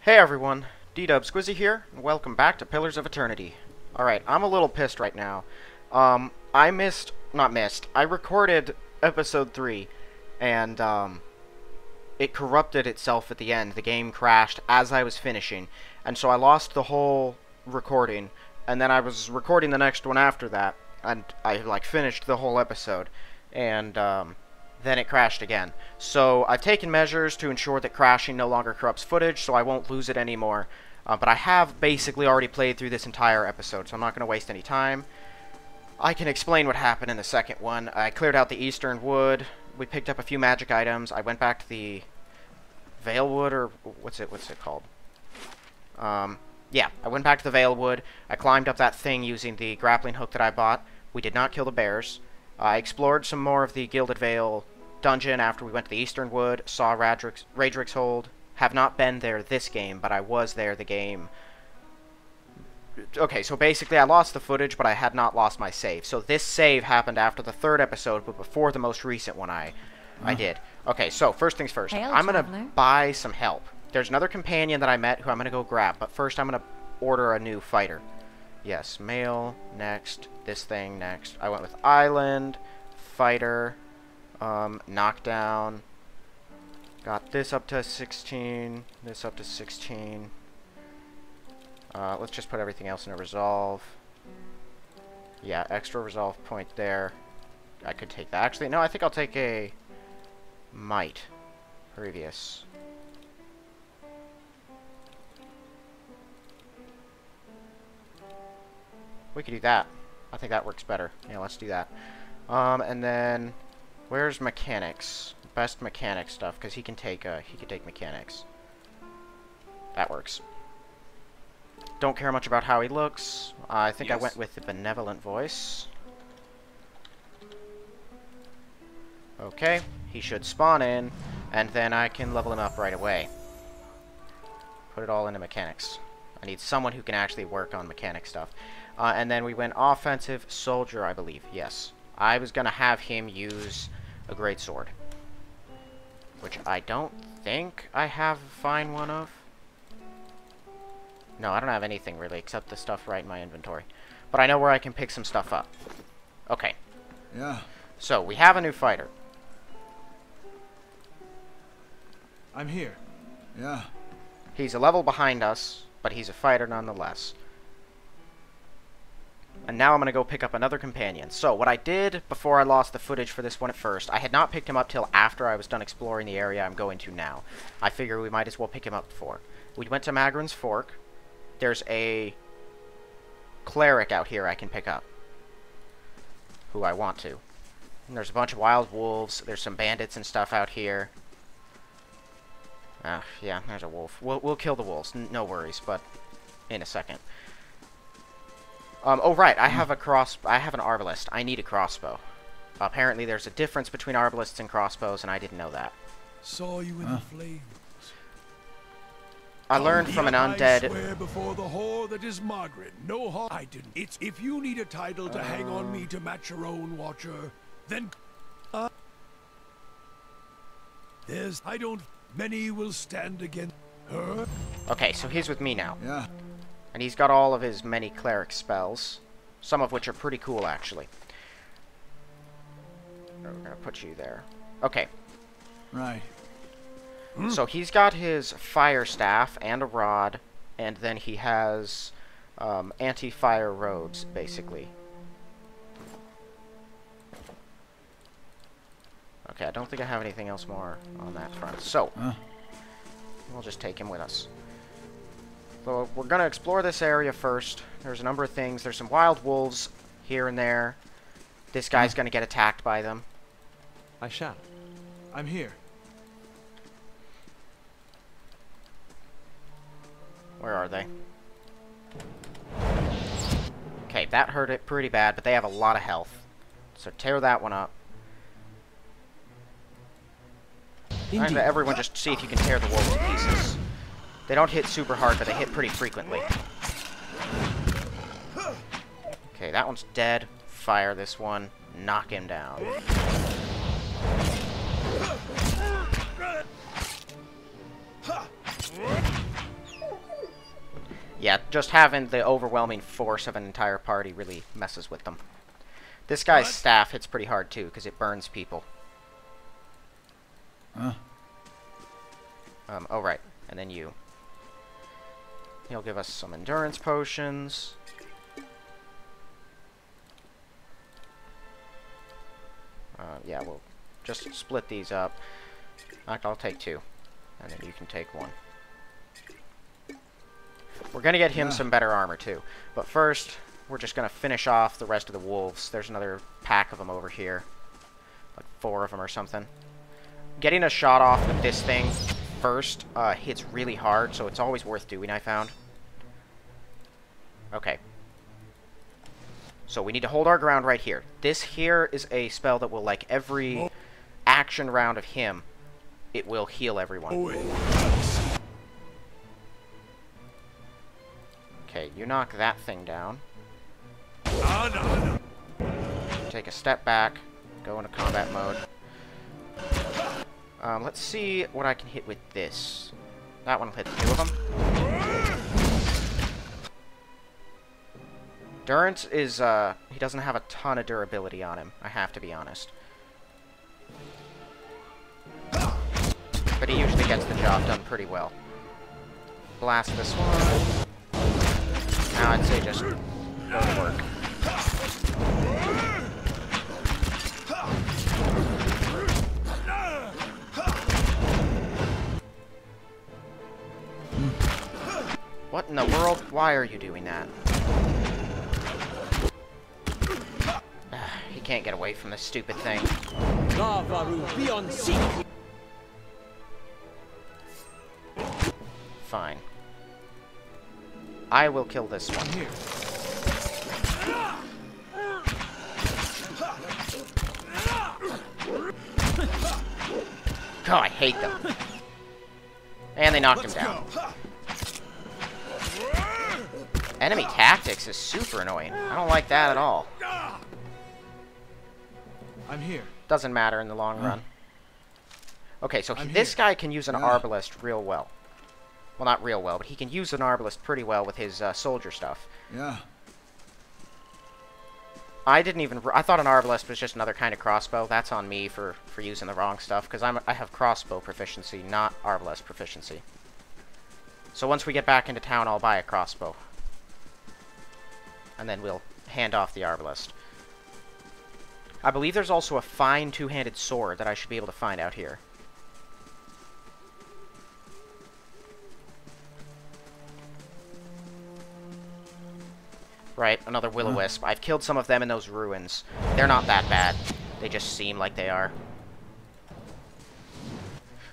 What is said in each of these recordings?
Hey everyone, D-Dub Squizzy here, and welcome back to Pillars of Eternity. Alright, I'm a little pissed right now. I recorded episode 3, and, it corrupted itself at the end. The game crashed as I was finishing, and so I lost the whole recording, and then I was recording the next one after that, and I, finished the whole episode, and, then it crashed again. So I've taken measures to ensure that crashing no longer corrupts footage, so I won't lose it anymore. But I have basically already played through this entire episode, so I'm not going to waste any time. I can explain what happened in the second one. I cleared out the Eastern Wood. We picked up a few magic items. I went back to the Veil Wood, or what's it called? Yeah, I went back to the Veil Wood. I climbed up that thing using the grappling hook that I bought. We did not kill the bears. I explored some more of the Gilded Veil dungeon after we went to the Eastern Wood, saw Radric's Hold. Have not been there this game, but I was there the game. Okay, so basically I lost the footage, but I had not lost my save. So this save happened after the third episode, but before the most recent one I did. Okay, so first things first. Hail, I'm going to traveler. buy some help. There's another companion that I met who I'm going to go grab, but first I'm going to order a new fighter. Yes, male, next, this thing, next. I went with Island, Fighter, Knockdown. Got this up to 16, this up to 16. Let's just put everything else in a Resolve. Yeah, extra Resolve point there. I could take that. Actually, no, I think I'll take a Might. Previous. We could do that. I think that works better. Yeah, let's do that. And then, where's Mechanics? Best mechanic stuff, because he can take Mechanics. That works. Don't care much about how he looks. I think I went with the Benevolent Voice. Okay, he should spawn in, and then I can level him up right away. Put it all into Mechanics. I need someone who can actually work on mechanic stuff. And then we went Offensive Soldier, I believe. Yes. I was going to have him use a Greatsword. Which I don't think I have a fine one of. No, I don't have anything really, except the stuff right in my inventory. But I know where I can pick some stuff up. Okay. Yeah. So, we have a new fighter. I'm here. Yeah. He's a level behind us, but he's a fighter nonetheless. And now I'm going to go pick up another companion. So, what I did before I lost the footage for this one at first, I had not picked him up till after I was done exploring the area I'm going to now. I figure we might as well pick him up before. We went to Magrin's Fork. There's a cleric out here I can pick up, who I want to. And there's a bunch of wild wolves. There's some bandits and stuff out here. Yeah, there's a wolf. We'll kill the wolves. No worries, but in a second. Oh right, I have an arbalist. I need a crossbow. Apparently there's a difference between arbalists and crossbows, and I didn't know that. Saw you in the flames. I learned from an undead. I swear before the whore that is Margaret, no harm. I didn't. It's if you need a title to hang on me to match your own watcher, then I don't. Many will stand against her. Okay, so he's with me now. Yeah. And he's got all of his many cleric spells, some of which are pretty cool, actually. We're gonna put you there. Okay. Right. So he's got his fire staff and a rod, and then he has anti-fire roads, basically. Okay, I don't think I have anything else more on that front. So, we'll just take him with us. So we're going to explore this area first. There's a number of things. There's some wild wolves here and there. This guy's going to get attacked by them. I shall. I'm here. Where are they? Okay, that hurt it pretty bad, but they have a lot of health. So tear that one up. And everyone just see if you can tear the wolves to pieces. They don't hit super hard, but they hit pretty frequently. Okay, that one's dead. Fire this one. Knock him down. Yeah, just having the overwhelming force of an entire party really messes with them. This guy's staff hits pretty hard too, because it burns people. Huh? Oh right, and then you. He'll give us some endurance potions. Yeah, we'll just split these up. I'll take 2, and then you can take 1. We're gonna get him some better armor too, but first we're just gonna finish off the rest of the wolves. There's another pack of them over here, like 4 of them or something. Getting a shot off with this thing first hits really hard, so it's always worth doing, I found. Okay. So we need to hold our ground right here. This here is a spell that will, like, every action round of him, it will heal everyone. Okay, you knock that thing down. Take a step back, go into combat mode. Let's see what I can hit with this. That one will hit 2 of them. Durance is, he doesn't have a ton of durability on him, I have to be honest. But he usually gets the job done pretty well. Blast this one. Now I'd say just go to work. What in the world? Why are you doing that? He can't get away from this stupid thing. Fine. I will kill this one. Oh, I hate them. And they knocked him down. Enemy tactics is super annoying. I don't like that at all. I'm here. Doesn't matter in the long run. Okay, so this guy can use an arbalest real well. Well, not real well, but he can use an arbalest pretty well with his soldier stuff. Yeah. I thought an arbalest was just another kind of crossbow. That's on me for using the wrong stuff, because I have crossbow proficiency, not arbalest proficiency. So once we get back into town, I'll buy a crossbow. And then we'll hand off the arbalest. I believe there's also a fine two-handed sword that I should be able to find out here. Right, another will-o-wisp. I've killed some of them in those ruins. They're not that bad. They just seem like they are.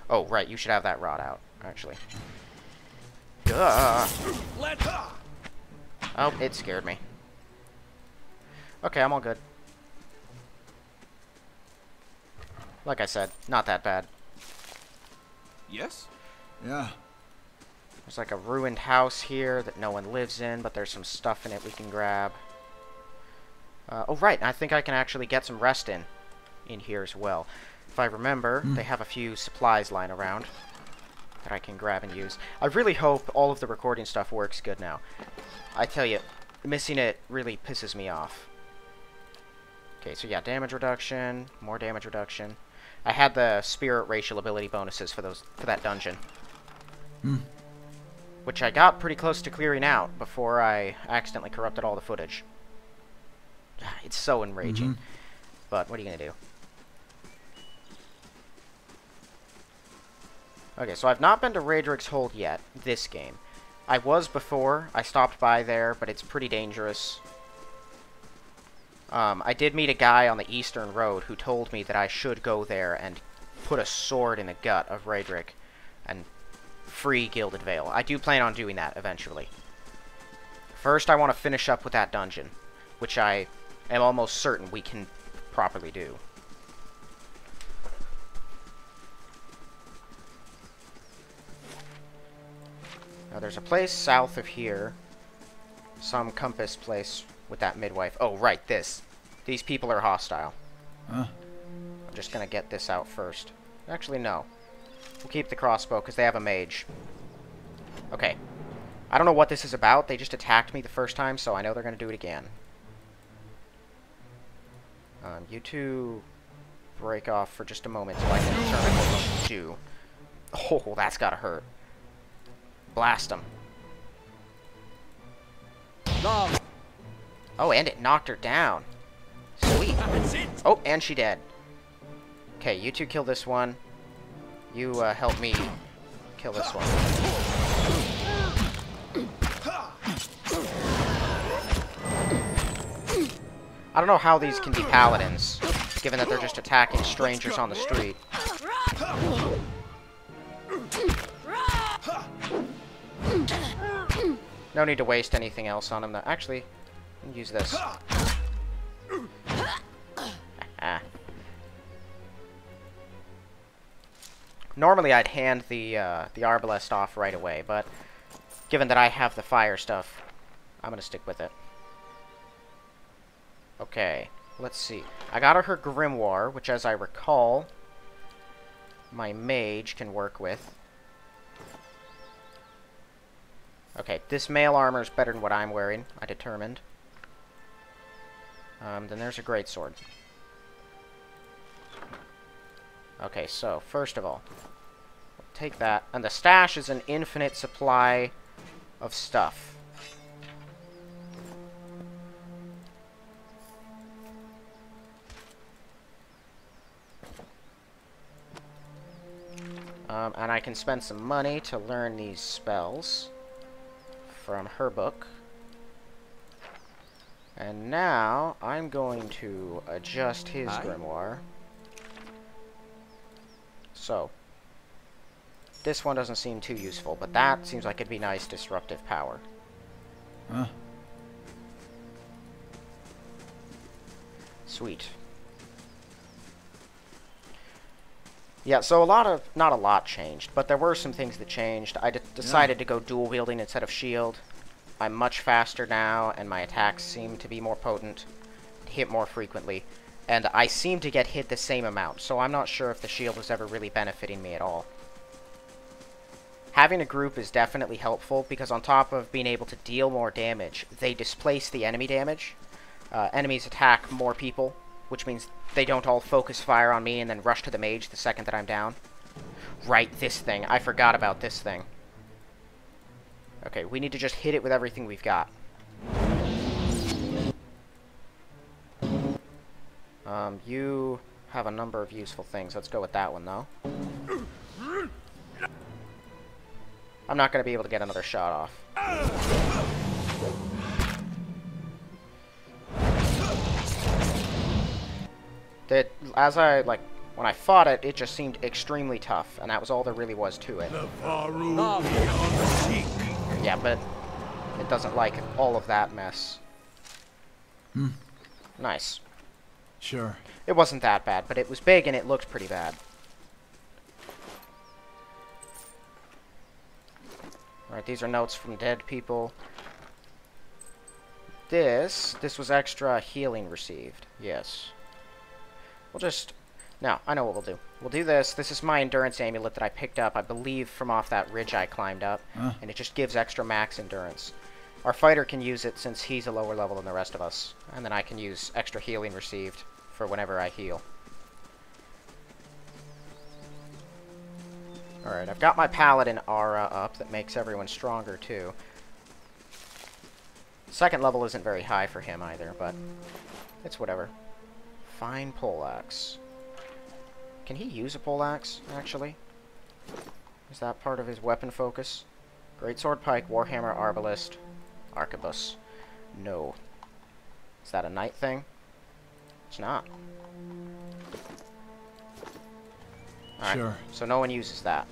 Oh, right, you should have that rod out, actually. Duh. Oh, it scared me. Okay, I'm all good. Like I said, not that bad. Yes? Yeah. There's like a ruined house here that no one lives in, but there's some stuff in it we can grab. Oh, right, I think I can actually get some rest in here as well. If I remember, they have a few supplies lying around that I can grab and use. I really hope all of the recording stuff works good now. I tell you, missing it really pisses me off. Okay, so yeah, damage reduction, more damage reduction. I had the spirit racial ability bonuses for that dungeon. Which I got pretty close to clearing out before I accidentally corrupted all the footage. It's so enraging. But what are you gonna do? Okay, so I've not been to Raedric's Hold yet, this game. I was before, I stopped by there, but it's pretty dangerous. I did meet a guy on the Eastern Road who told me that I should go there and put a sword in the gut of Raedric and free Gilded Vale. I do plan on doing that eventually. First, I want to finish up with that dungeon, which I am almost certain we can properly do. Now, there's a place south of here. Some compass place with that midwife. Oh, right, this. These people are hostile. I'm just gonna get this out first. Actually, no. We'll keep the crossbow, because they have a mage. Okay. I don't know what this is about. They just attacked me the first time, so I know they're going to do it again. You two break off for just a moment so I can determine what to do. Oh, that's gotta hurt. Blast him. Oh, and it knocked her down. Sweet. Oh, and she dead. Okay, you two kill this one. You help me kill this one. I don't know how these can be paladins, given that they're just attacking strangers on the street. No need to waste anything else on him. Actually, use this. Normally, I'd hand the arbalest off right away, but given that I have the fire stuff, I'm gonna stick with it. Okay, let's see. I got her grimoire, which, as I recall, my mage can work with. Okay, this mail armor is better than what I'm wearing, I determined. Then there's a greatsword. Okay, so, first of all, take that. And the stash is an infinite supply of stuff. And I can spend some money to learn these spells from her book. And now, I'm going to adjust his grimoire. So, this one doesn't seem too useful, but that seems like it'd be nice disruptive power. Huh? Sweet. Yeah, so not a lot changed, but there were some things that changed. I decided to go dual wielding instead of shield. I'm much faster now, and my attacks seem to be more potent, hit more frequently, and I seem to get hit the same amount, so I'm not sure if the shield was ever really benefiting me at all. Having a group is definitely helpful, because on top of being able to deal more damage, they displace the enemy damage. Enemies attack more people, which means they don't all focus fire on me and then rush to the mage the second that I'm down. Right, this thing. I forgot about this thing. Okay, we need to just hit it with everything we've got. You have a number of useful things. Let's go with that one, though. I'm not going to be able to get another shot off. When I fought it, it just seemed extremely tough, and that was all there really was to it. Yeah, but it doesn't like all of that mess. Nice. Sure. It wasn't that bad, but it was big and it looked pretty bad. Alright, these are notes from dead people. This was extra healing received. Yes. We'll just... No, I know what we'll do. We'll do this. This is my endurance amulet that I picked up, I believe, from off that ridge I climbed up. And it just gives extra max endurance. Our fighter can use it since he's a lower level than the rest of us. And then I can use extra healing received for whenever I heal. Alright, I've got my paladin aura up that makes everyone stronger, too. Second level isn't very high for him either, but it's whatever. Fine poleaxe. Can he use a poleaxe, actually? Is that part of his weapon focus? Greatsword, pike, warhammer, arbalist, arquebus. No. Is that a knight thing? It's not. Alright, Sure. So no one uses that.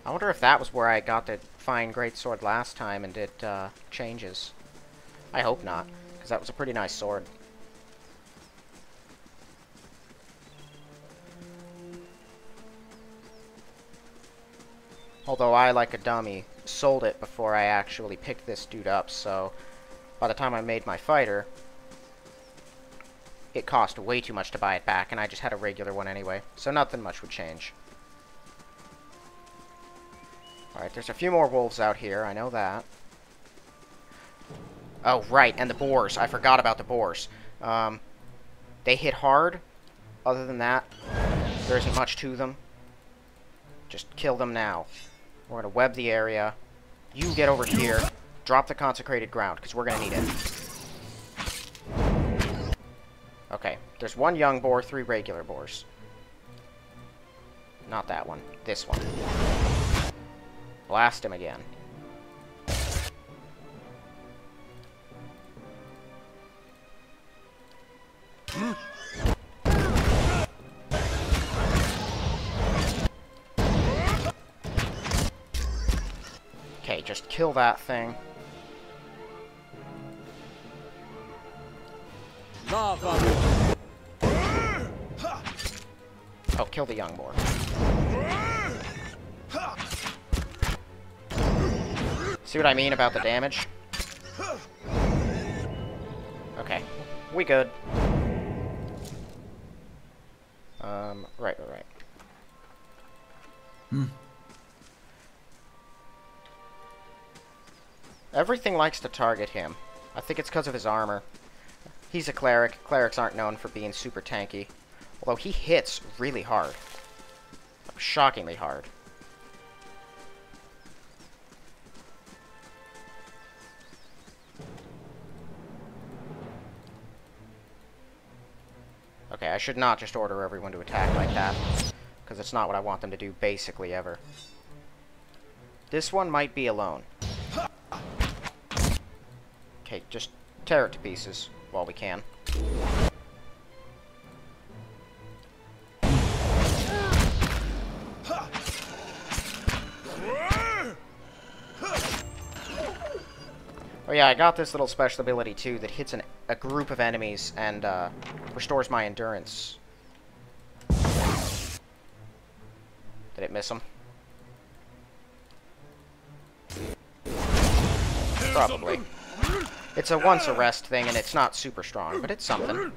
I wonder if that was where I got the fine greatsword last time and it changes. I hope not, because that was a pretty nice sword. Although I, like a dummy, sold it before I actually picked this dude up, so by the time I made my fighter, it cost way too much to buy it back, and I just had a regular one anyway, so nothing much would change. Alright, there's a few more wolves out here, I know that. Oh, right, and the boars. I forgot about the boars. They hit hard. Other than that, there isn't much to them. Just kill them now. We're going to web the area. You get over here. Drop the consecrated ground, because we're going to need it. Okay, there's one young boar, 3 regular boars. Not that one. This one. Blast him again. Okay, just kill that thing. Lava. Oh, kill the young boar. See what I mean about the damage? Okay, we good. Right. Everything likes to target him. I think it's because of his armor. He's a cleric. Clerics aren't known for being super tanky. Although he hits really hard. Shockingly hard. Okay, I should not just order everyone to attack like that. Because it's not what I want them to do basically ever. This one might be alone. Okay, just tear it to pieces while we can. Oh yeah, I got this little special ability too that hits a group of enemies and restores my endurance. Did it miss him? Probably. It's a once a rest thing and it's not super strong, but it's something.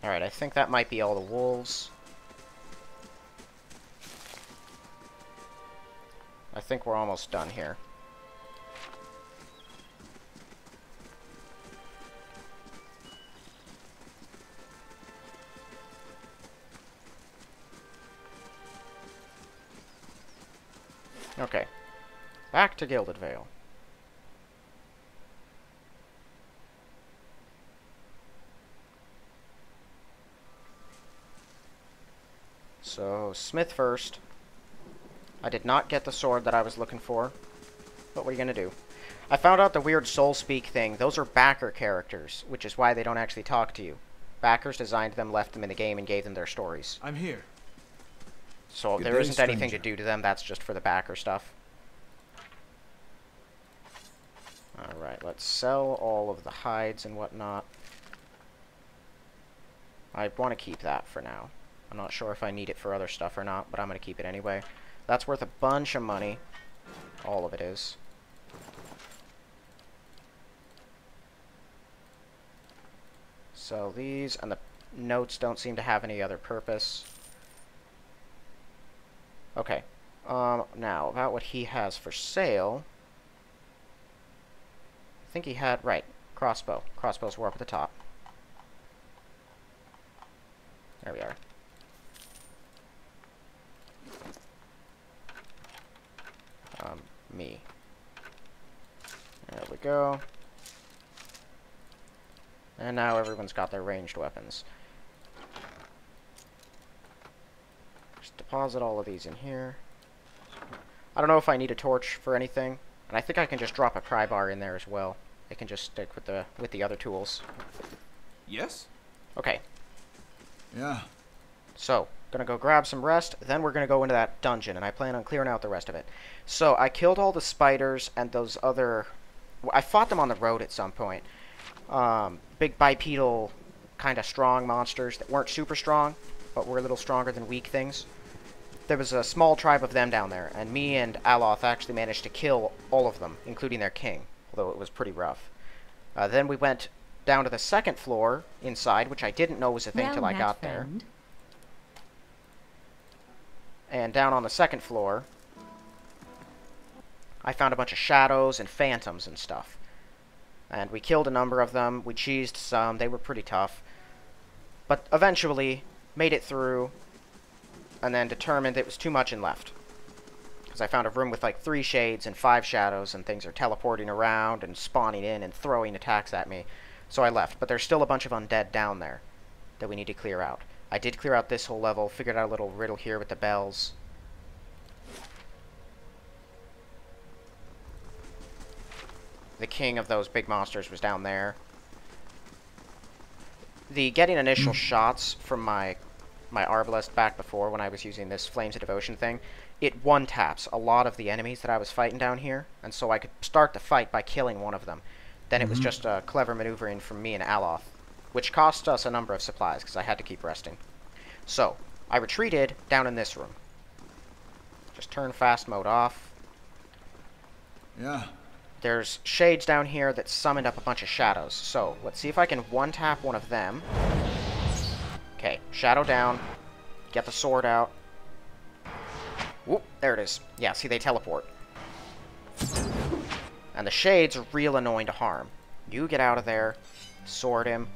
Alright, I think that might be all the wolves. I think we're almost done here. Okay. Back to Gilded Vale. So, Smith first. I did not get the sword that I was looking for. But what are you gonna do? I found out the weird soul speak thing. Those are backer characters, which is why they don't actually talk to you. Backers designed them, left them in the game, and gave them their stories. I'm here. So if Good there day, isn't anything to stranger. do to them, that's just for the backer stuff. Alright, let's sell all of the hides and whatnot. I want to keep that for now. I'm not sure if I need it for other stuff or not, but I'm going to keep it anyway. That's worth a bunch of money. All of it is. So these, and the notes don't seem to have any other purpose. Okay. Now, about what he has for sale. I think he had, right, crossbow. Crossbows were up at the top. There we are. Me. There we go. And now everyone's got their ranged weapons. Just deposit all of these in here. I don't know if I need a torch for anything, and I think I can just drop a pry bar in there as well. It can just stick with the other tools. Yes? Okay, Yeah. so gonna go grab some rest, then we're gonna go into that dungeon, and I plan on clearing out the rest of it. So I killed all the spiders and those other. I fought them on the road at some point. Big bipedal, kind of strong monsters that weren't super strong, but were a little stronger than weak things. There was a small tribe of them down there, and me and Eothas actually managed to kill all of them, including their king. although it was pretty rough. Then we went down to the second floor inside, which I didn't know was a thing till I got there. And down on the second floor, I found a bunch of shadows and phantoms and stuff. And we killed a number of them. We cheesed some. They were pretty tough. But eventually made it through and then determined it was too much and left. Because I found a room with like 3 shades and 5 shadows, and things are teleporting around and spawning in and throwing attacks at me. So I left. But there's still a bunch of undead down there that we need to clear out. I did clear out this whole level, figured out a little riddle here with the bells. The king of those big monsters was down there. The getting initial shots from my Arbalest back before when I was using this Flames of Devotion thing, it one-taps a lot of the enemies that I was fighting down here, and so I could start the fight by killing one of them. Then it was just a clever maneuvering from me and Eothas, which cost us a number of supplies because I had to keep resting. So, I retreated down in this room. Just turn fast mode off. Yeah. There's shades down here that summoned up a bunch of shadows. So, let's see if I can one-tap one of them. Okay, shadow down. Get the sword out. Whoop, there it is. Yeah, see, they teleport. And the shades are real annoying to harm. You get out of there. Sword him.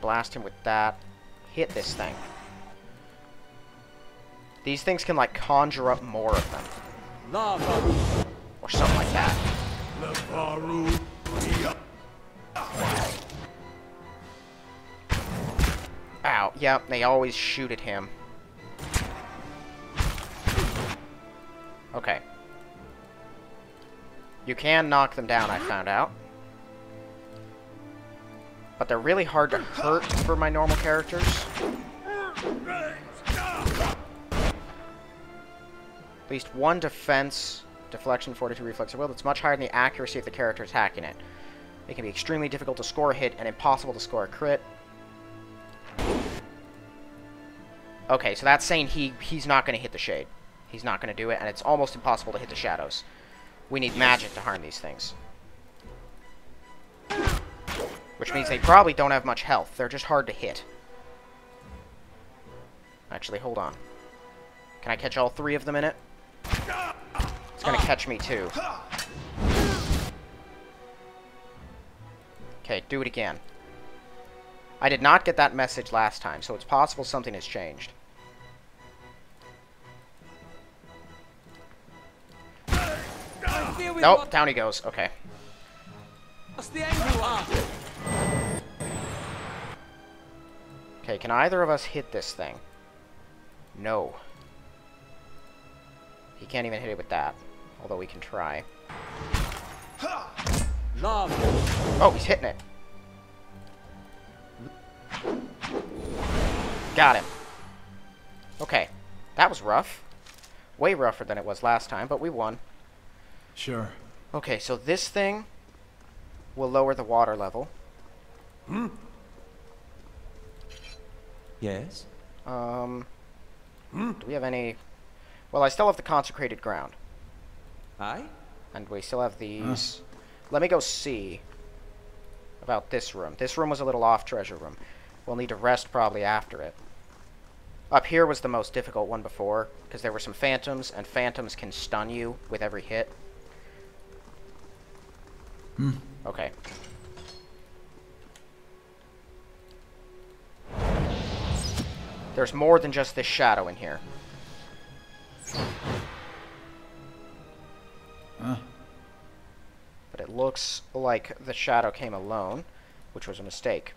Blast him with that. Hit this thing. These things can, like, conjure up more of them. Or something like that. Ow. Yep, they always shoot at him. Okay. You can knock them down, I found out. But they're really hard to hurt for my normal characters. At least one defense, deflection, fortitude, reflex, or will. That's much higher than the accuracy of the character attacking it. It can be extremely difficult to score a hit and impossible to score a crit. Okay, so that's saying he's not going to hit the shade. He's not going to do it, and it's almost impossible to hit the shadows. We need magic to harm these things. Which means they probably don't have much health. They're just hard to hit. Actually, hold on. Can I catch all 3 of them in it? It's gonna catch me too. Okay, do it again. I did not get that message last time, so it's possible something has changed. Nope, down he goes. Okay. Okay, can either of us hit this thing? No. He can't even hit it with that, although we can try. Oh, he's hitting it. Got him. Okay, that was rough. Way rougher than it was last time, but we won. Sure. Okay, so this thing will lower the water level. Yes? Do we have any... Well, I still have the consecrated ground. Aye? And we still have these. Let me go see about this room. This room was a little off treasure room. We'll need to rest probably after it. Up here was the most difficult one before, because there were some phantoms, and phantoms can stun you with every hit. Okay. There's more than just this shadow in here. But it looks like the shadow came alone, which was a mistake.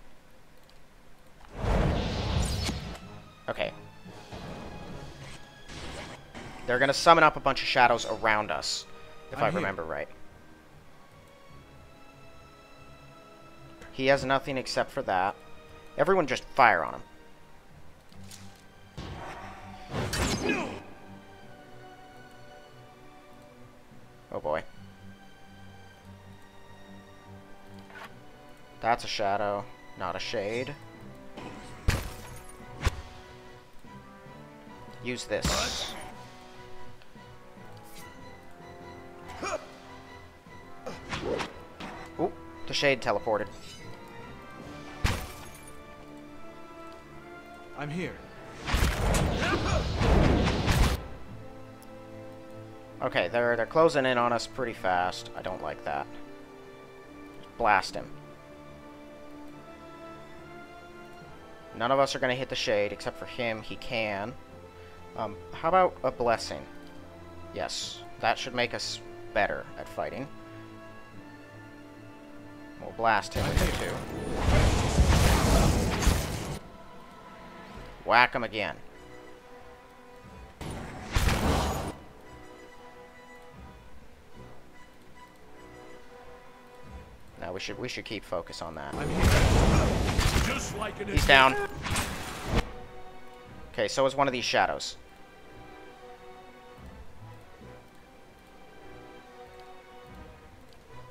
Okay. They're gonna summon up a bunch of shadows around us, if I remember right. He has nothing except for that. Everyone just fire on him. Oh boy. That's a shadow, not a shade. Use this. The shade teleported. I'm here. Okay, they're closing in on us pretty fast. I don't like that. Blast him. None of us are going to hit the shade, except for him. He can. How about a blessing? Yes, that should make us better at fighting. We'll blast him with it too. Whack him again. Now we should keep focus on that. I'm here. Just like an He's down. Okay, so is one of these shadows.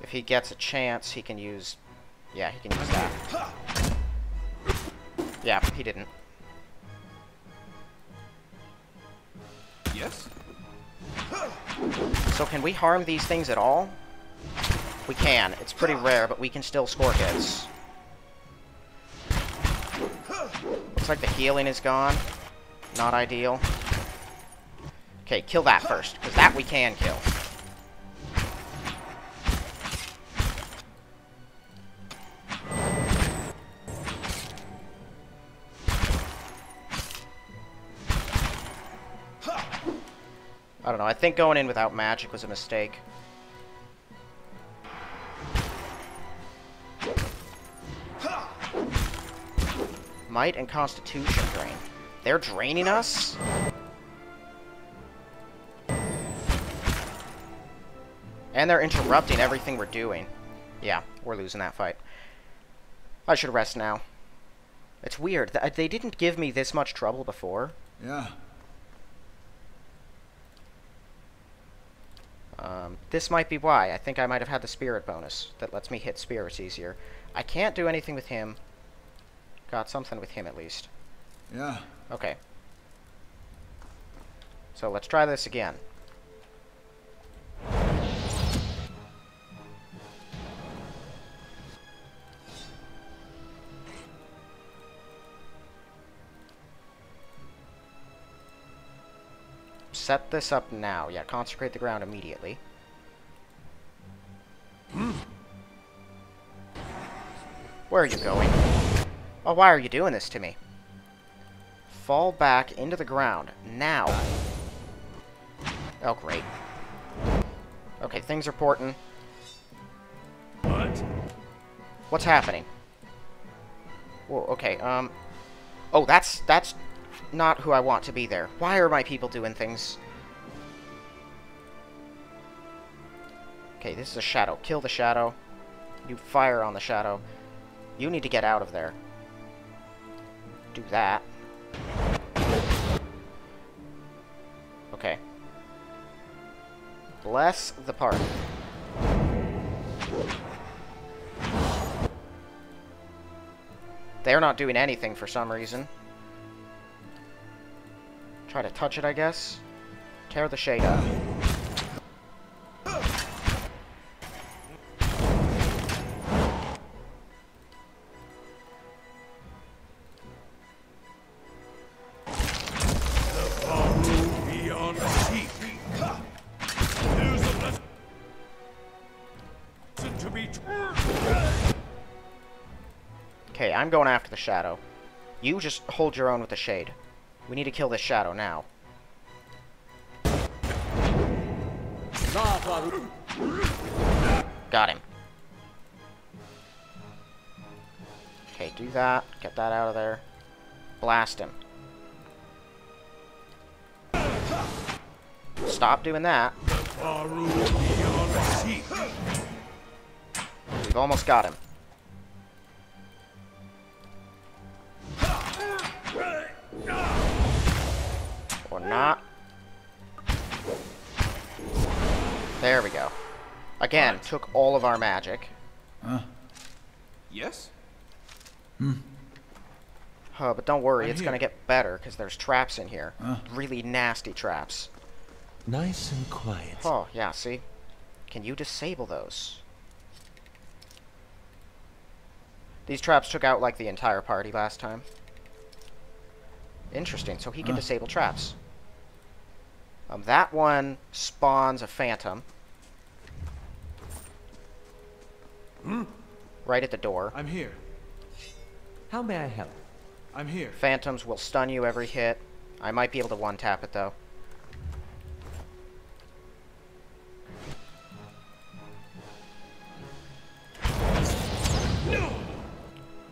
If he gets a chance, he can use... Yeah, he can use that. Yeah, he didn't. Yes? So can we harm these things at all? We can. It's pretty rare, but we can still score hits. Looks like the healing is gone. Not ideal. Okay, kill that first, because that we can kill. I don't know, I think going in without magic was a mistake. Might and Constitution drain. They're draining us? And they're interrupting everything we're doing. Yeah, we're losing that fight. I should rest now. It's weird. They didn't give me this much trouble before. Yeah. This might be why. I think I might have had the spirit bonus that lets me hit spirits easier. I can't do anything with him. Got something with him at least. Yeah. Okay. So let's try this again. Set this up now. Yeah, consecrate the ground immediately. Where are you going? Oh, why are you doing this to me? Fall back into the ground. Now. Oh, great. Okay, things are porting. What? What's happening? Whoa, okay, Oh, that's not who I want to be there. Why are my people doing things? Okay, this is a shadow. Kill the shadow. You fire on the shadow. You need to get out of there. Do that. Okay. Bless the party. They're not doing anything for some reason. Try to touch it, I guess. Tear the shade up. Beyond seek. There's a lesson to be Okay, I'm going after the shadow. You just hold your own with the shade. We need to kill this shadow now. Got him. Okay, do that. Get that out of there. Blast him. Stop doing that. beyond seek. We've almost got him. Or not. There we go. Again, took all of our magic. Huh? Yes? But don't worry, I'm it's here. gonna get better, because there's traps in here. Huh? Really nasty traps. Nice and quiet. Oh, yeah, see? Can you disable those? These traps took out, like, the entire party last time. Interesting, so he can disable traps. That one spawns a phantom. Right at the door. I'm here. How may I help? I'm here. Phantoms will stun you every hit. I might be able to one-tap it, though.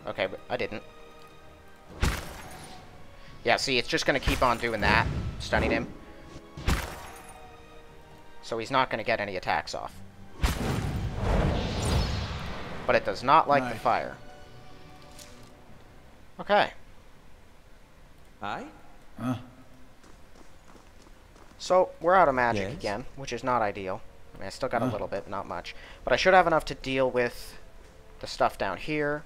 Okay, but I didn't. Yeah, see, it's just going to keep on doing that, stunning him. So he's not going to get any attacks off. But it does not like the fire. Okay. Aye? So, we're out of magic Yes? again, which is not ideal. I mean, I still got a little bit, but not much. But I should have enough to deal with the stuff down here.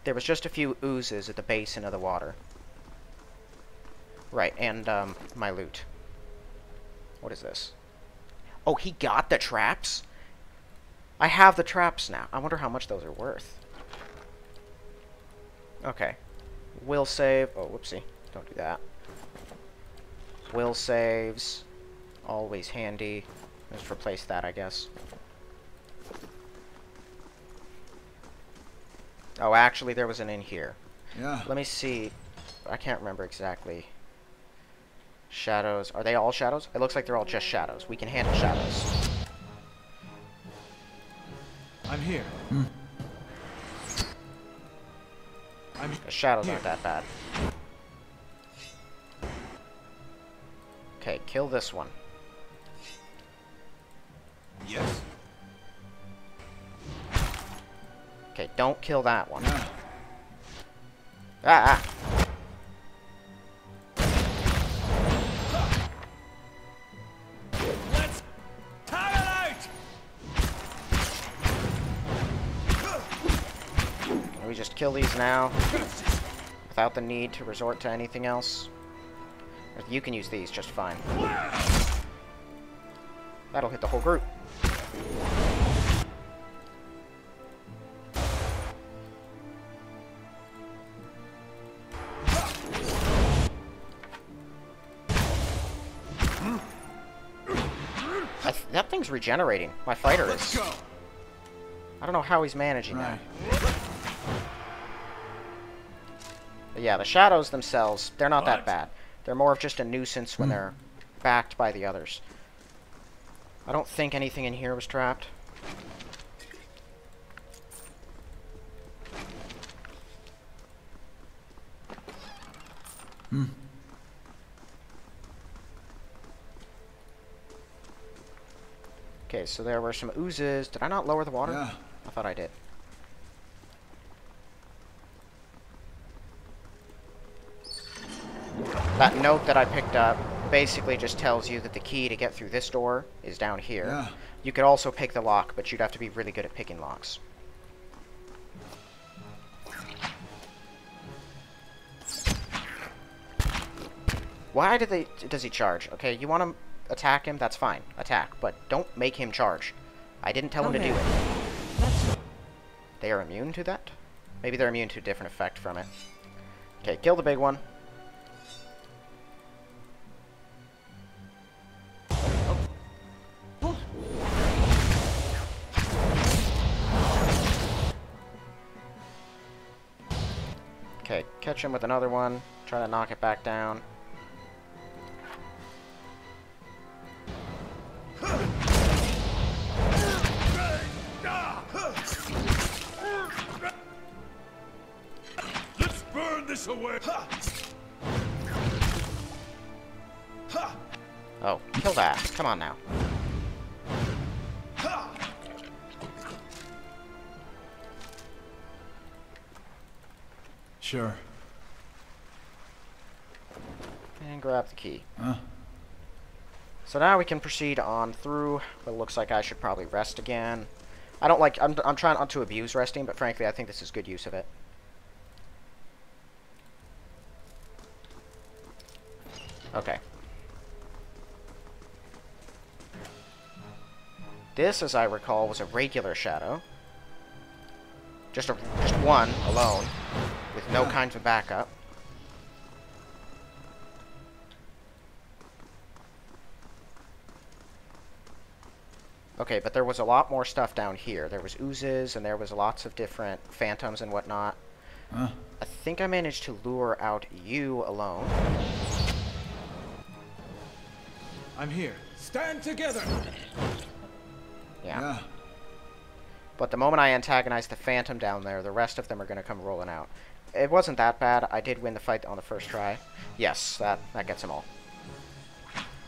There was just a few oozes at the basin of the water. Right, and, my loot. What is this? Oh, he got the traps? I have the traps now. I wonder how much those are worth. Okay. Will save. Oh, whoopsie. Don't do that. Will saves. Always handy. Let's replace that, I guess. Oh, actually, there was an in here. Yeah. Let me see. I can't remember exactly. Shadows. Are they all shadows? It looks like they're all just shadows. We can handle shadows. I'm here. The shadows aren't that bad. Okay, kill this one. Yes. Okay, don't kill that one. Yeah. Ah! Let's tire it out! We just kill these now, without the need to resort to anything else. You can use these just fine. That'll hit the whole group. That thing's regenerating. My fighter is. Go. I don't know how he's managing that. Right. But yeah, the shadows themselves, they're not that What? bad. They're more of just a nuisance when they're backed by the others. I don't think anything in here was trapped. Okay, so there were some oozes. Did I not lower the water? Yeah. I thought I did. That note that I picked up basically just tells you that the key to get through this door is down here. Yeah. You could also pick the lock, but you'd have to be really good at picking locks. Why does he charge? Okay, you want to attack him? That's fine. Attack. But don't make him charge. I didn't tell him to do it. They are immune to that? Maybe they're immune to a different effect from it. Okay, kill the big one. Okay, catch him with another one. Try to knock it back down. Let's burn this away! Oh, kill that. Come on now. Sure. And grab the key. Huh? So now we can proceed on through. It looks like I should probably rest again. I don't like. I'm trying not to abuse resting, but frankly, I think this is good use of it. Okay. This, as I recall, was a regular shadow. Just one alone, with no kind of backup. Okay, but there was a lot more stuff down here. There was oozes, and there was lots of different phantoms and whatnot. I think I managed to lure out you alone. I'm here. Stand together. Yeah. But the moment I antagonize the phantom down there, the rest of them are going to come rolling out. It wasn't that bad. I did win the fight on the first try. Yes, that gets them all.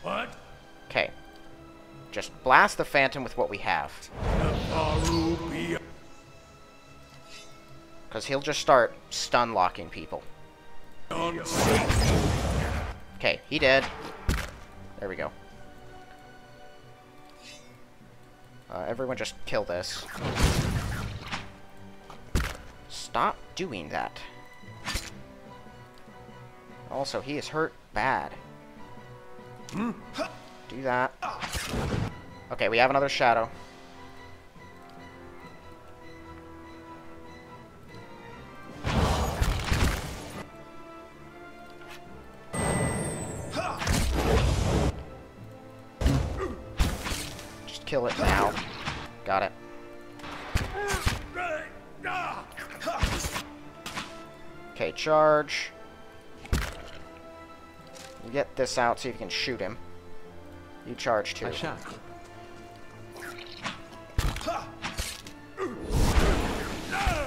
What? Okay. Just blast the phantom with what we have. Because he'll just start stun locking people. Okay, he did. There we go. Everyone just kill this. Stop doing that. Also, he is hurt bad. Do that. Okay, we have another shadow. Just kill it now. Got it. Okay, charge. Get this out, see if you can shoot him. You charge too. I shall.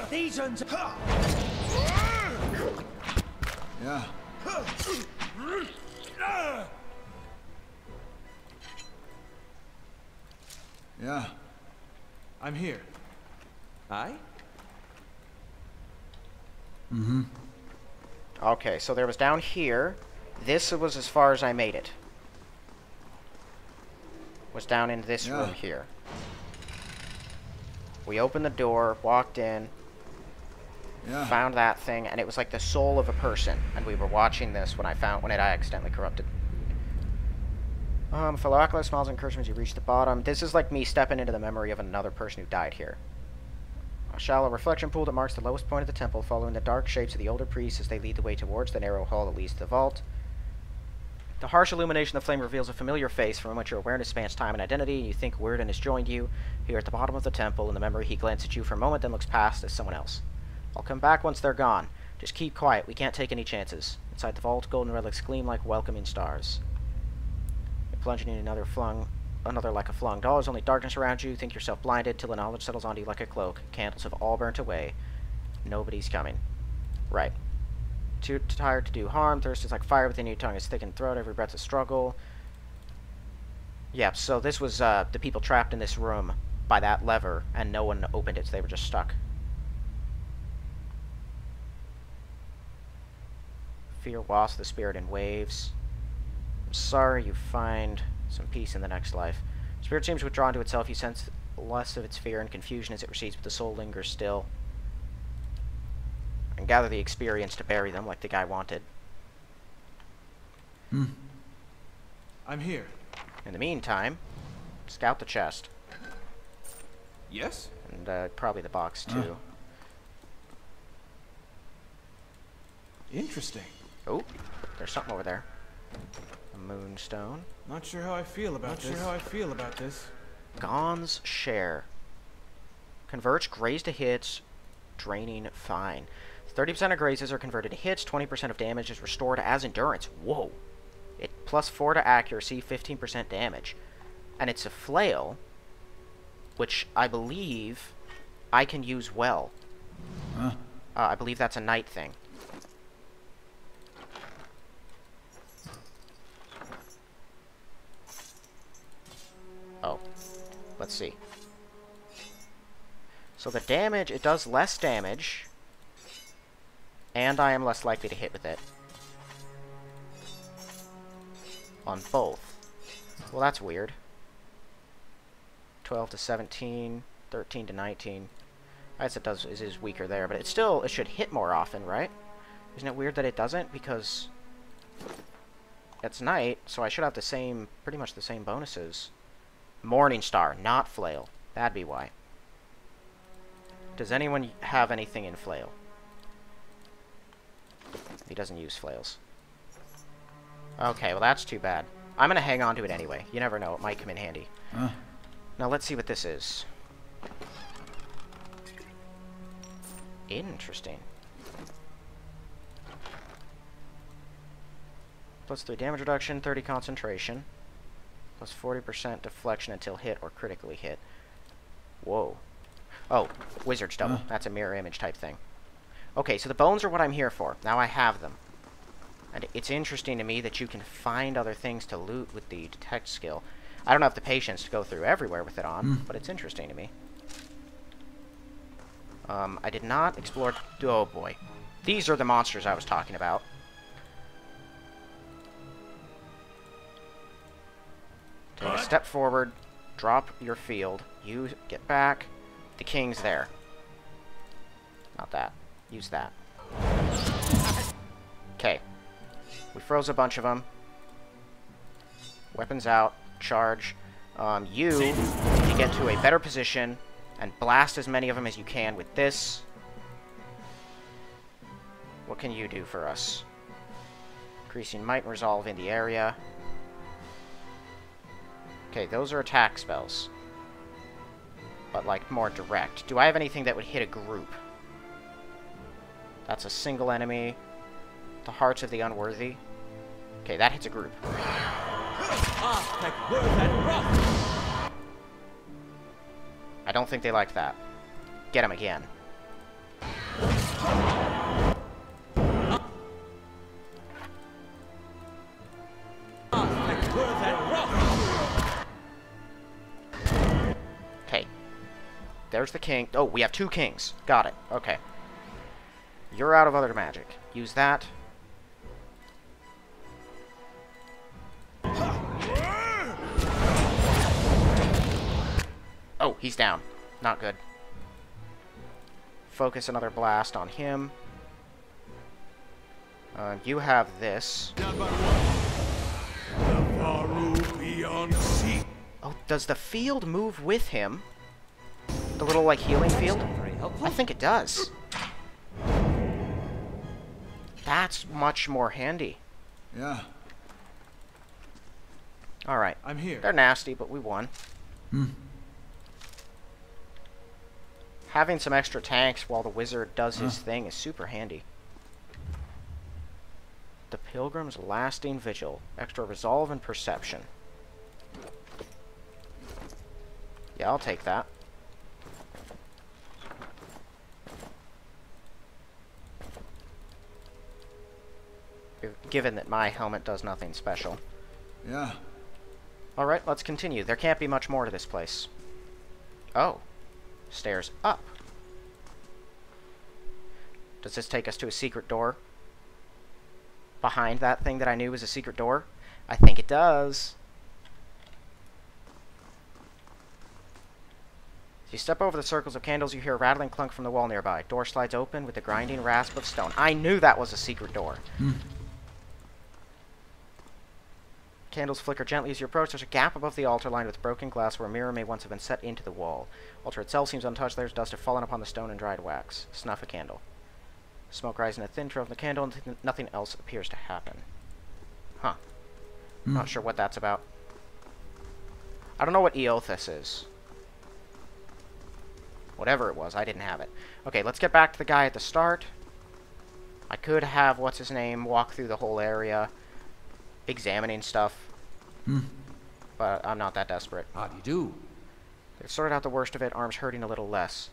These ones. Yeah. Yeah. I'm here. I? Okay, so there was down here. This was as far as I made it. Was down in this room here. We opened the door, walked in, found that thing, and it was like the soul of a person. And we were watching this when it accidentally corrupted. Fellow Acolyte smiles and encouragements, you reach the bottom. This is like me stepping into the memory of another person who died here. A shallow reflection pool that marks the lowest point of the temple, following the dark shapes of the older priests as they lead the way towards the narrow hall that leads to the vault. The harsh illumination of the flame reveals a familiar face from which your awareness spans time and identity, and you think Weirden has joined you here at the bottom of the temple. In the memory, he glances at you for a moment, then looks past as someone else. I'll come back once they're gone. Just keep quiet. We can't take any chances. Inside the vault, golden relics gleam like welcoming stars. You're plunging in another like a flung. All is only darkness around you. Think yourself blinded till the knowledge settles onto you like a cloak. Candles have all burnt away. Nobody's coming. Right. Too tired to do harm. Thirst is like fire within you. Tongue is thick in throat. Every breath's a struggle. Yeah, so this was the people trapped in this room by that lever, and no one opened it, so they were just stuck. Fear wasps the spirit in waves. I'm sorry you find some peace in the next life. Spirit seems withdrawn to itself. You sense less of its fear and confusion as it recedes, but the soul lingers still. And gather the experience to bury them like the guy wanted. I'm here. In the meantime, scout the chest. Yes? And probably the box, too. Interesting. Oh, there's something over there. A moonstone. Not sure how I feel about this. Gon's Share. Converts graze to hits, draining fine. 30% of grazes are converted to hits, 20% of damage is restored as endurance. Whoa. It plus 4 to accuracy, 15% damage. And it's a flail, which I believe I can use well. I believe that's a night thing. Oh. Let's see. So the damage, it does less damage, and I am less likely to hit with it. On both. Well, that's weird. 12 to 17, 13 to 19. I guess it is weaker there, but it should hit more often, right? Isn't it weird that it doesn't? Because it's night, so I should have pretty much the same bonuses. Morning Star, not Flail. That'd be why. Does anyone have anything in flail? He doesn't use flails. Okay, well that's too bad. I'm gonna hang on to it anyway. You never know, it might come in handy. Now let's see what this is. Interesting. Plus 3 damage reduction, 30 concentration. Plus 40% deflection until hit or critically hit. Whoa. Oh, Wizard's Double. That's a mirror image type thing. Okay, so the bones are what I'm here for. Now I have them. And it's interesting to me that you can find other things to loot with the detect skill. I don't have the patience to go through everywhere with it on, but it's interesting to me. I did not explore... Oh, boy. These are the monsters I was talking about. Take a step forward, drop your field, you get back, the king's there. Not that. Use that. Okay. We froze a bunch of them. Weapons out, charge. You need to get to a better position and blast as many of them as you can with this. What can you do for us? Increasing might and resolve in the area. Okay, those are attack spells. But, like, more direct. Do I have anything that would hit a group? That's a single enemy. The Hearts of the Unworthy. Okay, that hits a group. I don't think they like that. Get him again. Okay. There's the king. Oh, we have 2 kings. Got it. Okay. You're out of other magic. Use that. Oh, he's down. Not good. Focus another blast on him. You have this. Oh, does the field move with him? The little, like, healing field? I think it does. That's much more handy. Yeah. Alright. I'm here. They're nasty, but we won. Having some extra tanks while the wizard does his thing is super handy. The Pilgrim's Lasting Vigil. Extra resolve and perception. Yeah, I'll take that. Given that my helmet does nothing special. Yeah. Alright, let's continue. There can't be much more to this place. Oh. Stairs up. Does this take us to a secret door? Behind that thing that I knew was a secret door? I think it does. As you step over the circles of candles, you hear a rattling clunk from the wall nearby. Door slides open with the grinding rasp of stone. I knew that was a secret door. Candles flicker gently as you approach. There's a gap above the altar lined with broken glass where a mirror may once have been set into the wall. Altar itself seems untouched. There's dust have fallen upon the stone and dried wax. Snuff a candle. Smoke rises in a thin trail from the candle and nothing else appears to happen. Huh. Not sure what that's about. I don't know what Eothas is. Whatever it was, I didn't have it. Okay, let's get back to the guy at the start. I could have, what's-his-name, walk through the whole area, examining stuff. But I'm not that desperate. How do you do? They've sorted out the worst of it, arms hurting a little less.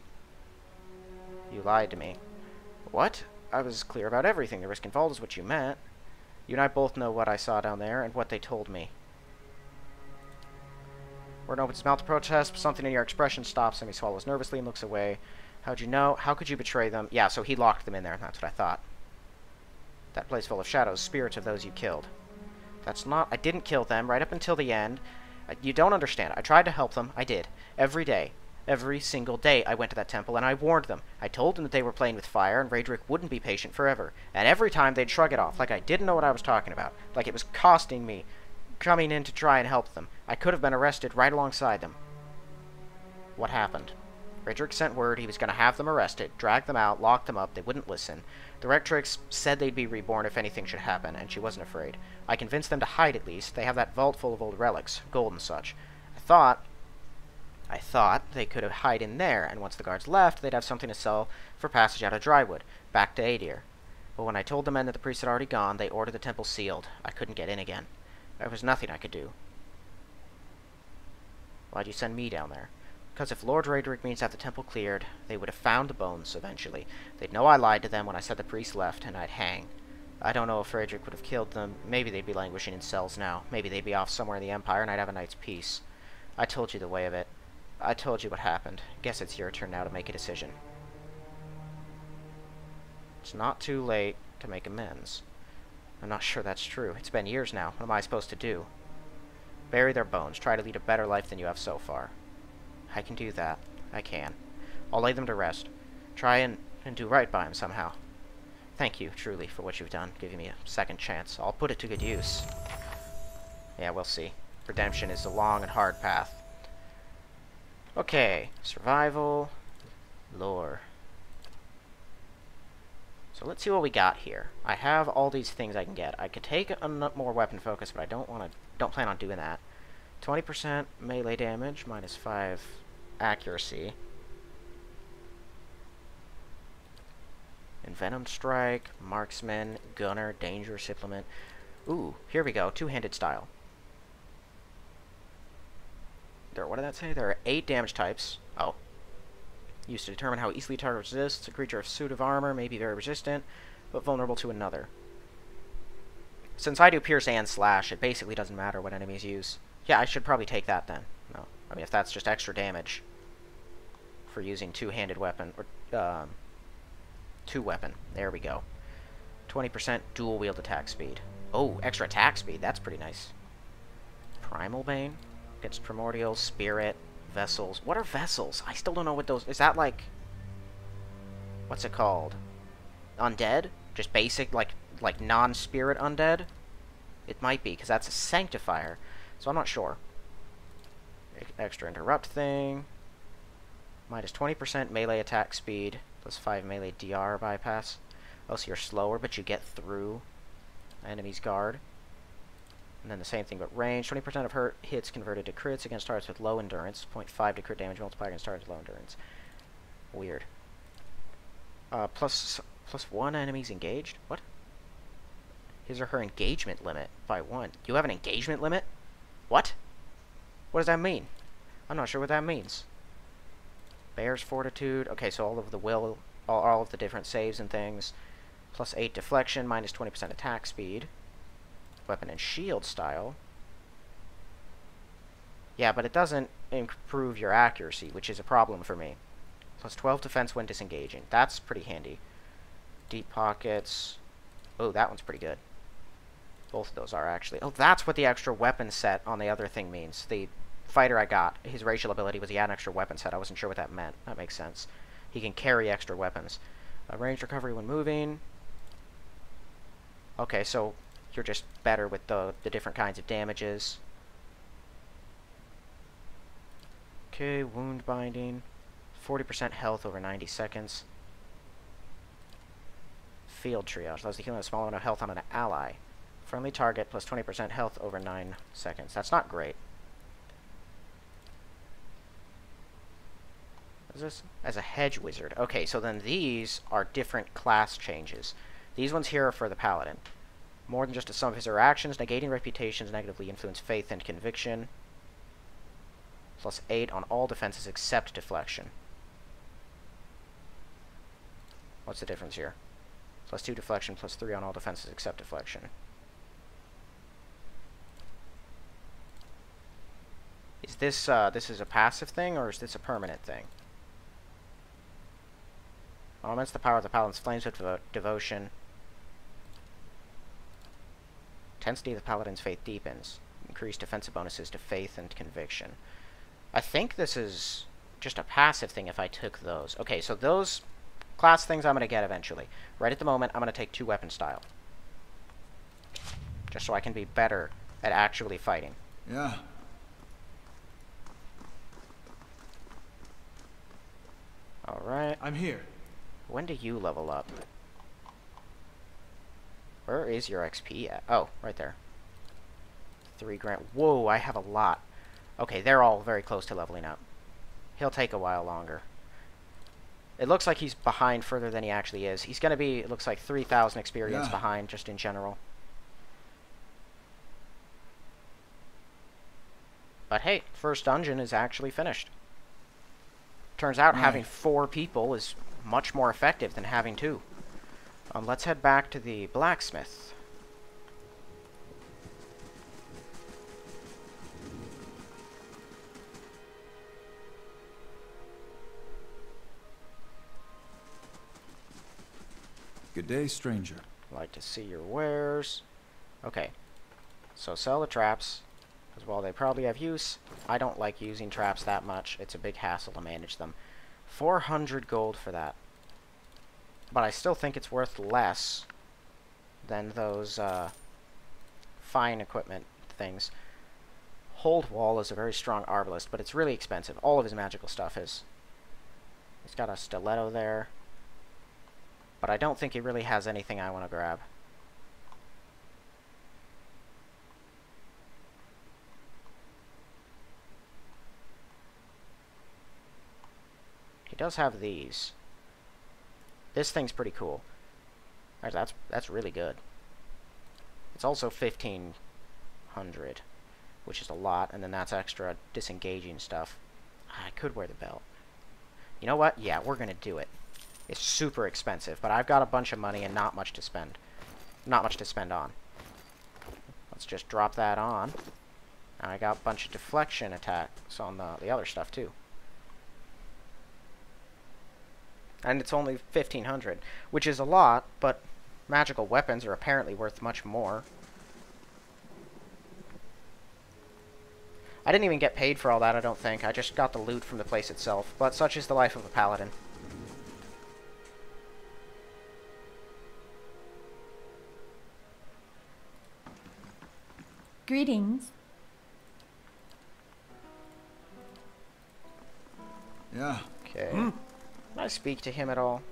You lied to me. What? I was clear about everything. The risk involved is what you meant. You and I both know what I saw down there and what they told me. Word opens his mouth to protest, but something in your expression stops him. He swallows nervously and looks away. How'd you know? How could you betray them? Yeah, so he locked them in there. That's what I thought. That place full of shadows, spirits of those you killed. That's not... I didn't kill them right up until the end. You don't understand. I tried to help them. I did. Every day. Every single day I went to that temple, and I warned them. I told them that they were playing with fire, and Raedric wouldn't be patient forever. And every time they'd shrug it off, like I didn't know what I was talking about. Like it was costing me coming in to try and help them. I could have been arrested right alongside them. What happened? Frederick sent word he was going to have them arrested, drag them out, lock them up. They wouldn't listen. The Rectrix said they'd be reborn if anything should happen, and she wasn't afraid. I convinced them to hide at least. They have that vault full of old relics, gold and such. I thought they could have hide in there, and once the guards left, they'd have something to sell for passage out of Drywood, back to Adir. But when I told the men that the priest had already gone, they ordered the temple sealed. I couldn't get in again. There was nothing I could do. Why'd you send me down there? Because if Lord Raedric means to have the temple cleared, they would have found the bones eventually. They'd know I lied to them when I said the priest left, and I'd hang. I don't know if Raedric would have killed them. Maybe they'd be languishing in cells now. Maybe they'd be off somewhere in the Empire, and I'd have a night's peace. I told you the way of it. I told you what happened. Guess it's your turn now to make a decision. It's not too late to make amends. I'm not sure that's true. It's been years now. What am I supposed to do? Bury their bones. Try to lead a better life than you have so far. I can do that. I can. I'll lay them to rest. Try and do right by them somehow. Thank you, truly, for what you've done, giving me a second chance. I'll put it to good use. Yeah, we'll see. Redemption is a long and hard path. Okay, survival, lore. So let's see what we got here. I have all these things I can get. I could take a more weapon focus, but I don't plan on doing that. 20% melee damage, minus 5 accuracy. Envenomed Strike, Marksman, Gunner, Dangerous Implement. Ooh, here we go. Two-handed style. What did that say? There are 8 damage types. Oh. Used to determine how easily target resists. A creature of suit of armor may be very resistant, but vulnerable to another. Since I do Pierce and Slash, it basically doesn't matter what enemies use. Yeah, I should probably take that then. No. I mean, if that's just extra damage for using two-handed weapon, or, two-weapon. There we go. 20% dual-wield attack speed. Oh, extra attack speed. That's pretty nice. Primal Bane. Gets Primordial, Spirit, Vessels. What are Vessels? I still don't know what those... Is that like... What's it called? Undead? Just basic, like non-spirit undead? It might be, because that's a Sanctifier. So I'm not sure. Extra Interrupt thing. Minus 20% melee attack speed. Plus 5 melee DR bypass. Oh, so you're slower, but you get through enemy's guard. And then the same thing, but range. 20% of hurt hits converted to crits against targets with low endurance. 0.5 to crit damage multiplier against targets with low endurance. Weird. Plus 1 enemies engaged? What? His or her engagement limit by 1. You have an engagement limit? What? What does that mean? I'm not sure what that means. Bear's Fortitude. Okay, so all of the will, all of the different saves and things. Plus 8 deflection, minus 20% attack speed. Weapon and shield style. Yeah, but it doesn't improve your accuracy, which is a problem for me. Plus 12 defense when disengaging. That's pretty handy. Deep pockets. Oh, that one's pretty good. Both of those are, actually. Oh, that's what the extra weapon set on the other thing means. The fighter I got, his racial ability was he had an extra weapon set. I wasn't sure what that meant. That makes sense. He can carry extra weapons. Range recovery when moving. Okay, so you're just better with the different kinds of damages. Okay, wound binding. 40% health over 90 seconds. Field triage. Allows the healing of a small amount of health on an ally. Friendly target plus 20% health over 9 seconds. That's not great. What is this? As a hedge wizard. Okay, so then these are different class changes. These ones here are for the paladin. More than just a sum of his or her actions, negating reputations negatively influence faith and conviction. Plus 8 on all defenses except deflection. What's the difference here? Plus 2 deflection, plus 3 on all defenses except deflection. Is this, this is a passive thing, or is this a permanent thing? Augments the power of the paladin's flames with devotion. Intensity of the paladin's faith deepens. Increased defensive bonuses to faith and conviction. I think this is just a passive thing if I took those. Okay, so those class things I'm going to get eventually. Right at the moment, I'm going to take 2 weapon style. Just so I can be better at actually fighting. Yeah. Alright. I'm here. When do you level up? Where is your XP at? Oh, right there. 3 grand. Whoa, I have a lot. Okay, they're all very close to leveling up. He'll take a while longer. It looks like he's behind further than he actually is. He's going to be, it looks like, 3,000 experience behind, just in general. But hey, first dungeon is actually finished. Turns out having 4 people is much more effective than having 2. Let's head back to the blacksmith. Good day, stranger. Like to see your wares. Okay. So sell the traps. Because while they probably have use, I don't like using traps that much. It's a big hassle to manage them. 400 gold for that. But I still think it's worth less than those fine equipment things. Hold Wall is a very strong arbalist, but it's really expensive. All of his magical stuff is. He's got a stiletto there. But I don't think he really has anything I want to grab. He does have these. This thing's pretty cool. That's really good. It's also 1,500, which is a lot, and then that's extra disengaging stuff. I could wear the belt. You know what? Yeah, we're gonna do it. It's super expensive, but I've got a bunch of money and not much to spend. Not much to spend on. Let's just drop that on. Now I got a bunch of deflection attacks on the other stuff too. And it's only 1,500, which is a lot, but magical weapons are apparently worth much more. I didn't even get paid for all that, I don't think. I just got the loot from the place itself, but such is the life of a paladin. Greetings. Yeah. Okay. Can I speak to him at all?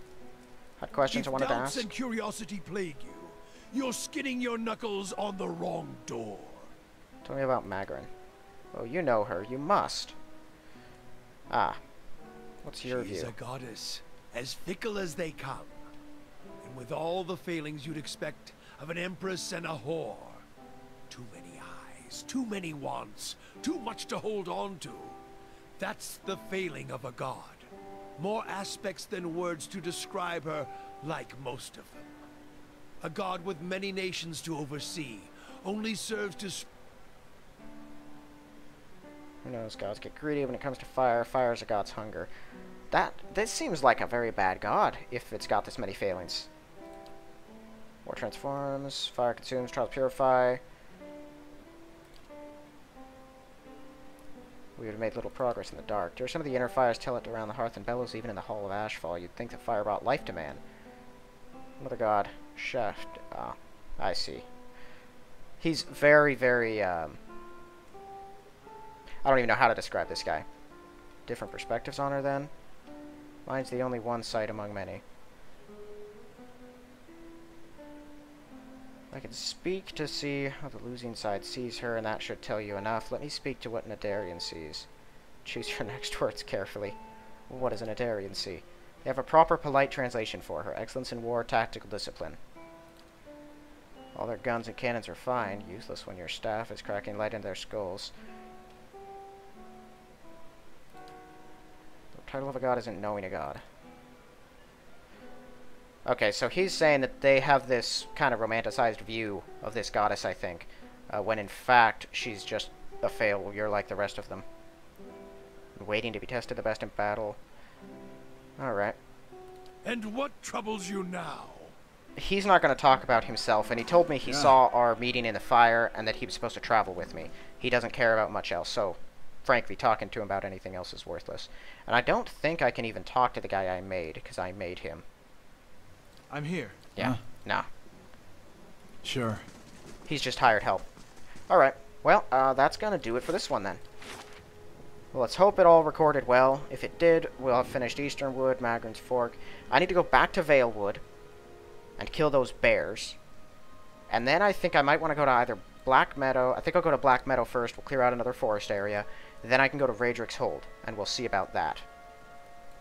Had questions I wanted to doubts ask? and curiosity plague you, you're skinning your knuckles on the wrong door. Tell me about Magrin. Oh, you know her. You must. Ah. What's your She's view? a goddess, as fickle as they come, and with all the failings you'd expect of an empress and a whore. Too many eyes, too many wants, too much to hold on to. That's the failing of a god. More aspects than words to describe her, like most of them. A god with many nations to oversee, only serves to... Who knows, gods get greedy when it comes to fire. Fire is a god's hunger. This seems like a very bad god, if it's got this many failings. War transforms, fire consumes, trials purify. We would have made little progress in the dark. Dare some of the inner fires tell it around the hearth and bellows even in the hall of Ashfall. You'd think that fire brought life to man. Another god. Shaft. Ah, I see. He's very, very, I don't even know how to describe this guy. Different perspectives on her, then? Mine's the only one sight among many. I can speak to see how the losing side sees her, and that should tell you enough. Let me speak to what Nadarian sees. Choose your next words carefully. What does a Nadarian see? They have a proper, polite translation for her. Excellence in war, tactical discipline. All their guns and cannons are fine. Useless when your staff is cracking light in their skulls. The title of a god isn't knowing a god. Okay, so he's saying that they have this kind of romanticized view of this goddess, I think, when in fact she's just a failure like the rest of them. Waiting to be tested, the best in battle. Alright. And what troubles you now? He's not going to talk about himself, and he told me he saw our meeting in the fire and that he was supposed to travel with me. He doesn't care about much else, so frankly, talking to him about anything else is worthless. And I don't think I can even talk to the guy I made, because I made him. I'm here. Yeah, nah. Sure. He's just hired help. Alright, well, that's gonna do it for this one then. Well, let's hope it all recorded well. If it did, we'll have finished Easternwood, Magrin's Fork. I need to go back to Valewood and kill those bears. And then I think I might want to go to either Black Meadow. I think I'll go to Black Meadow first. We'll clear out another forest area. Then I can go to Raedric's Hold, and we'll see about that.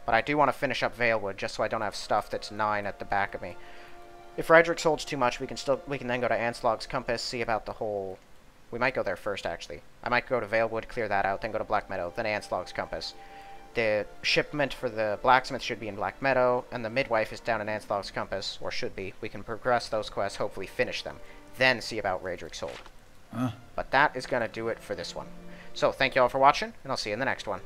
But I do want to finish up Valewood, just so I don't have stuff that's 9 at the back of me. If Raedric's Hold's too much, we can then go to Anslog's Compass, see about the whole... We might go there first, actually. I might go to Valewood, clear that out, then go to Black Meadow, then Anslog's Compass. The shipment for the blacksmith should be in Black Meadow, and the midwife is down in Anslog's Compass, or should be. We can progress those quests, hopefully finish them, then see about Raedric's Hold. But that is going to do it for this one. So, thank you all for watching, and I'll see you in the next one.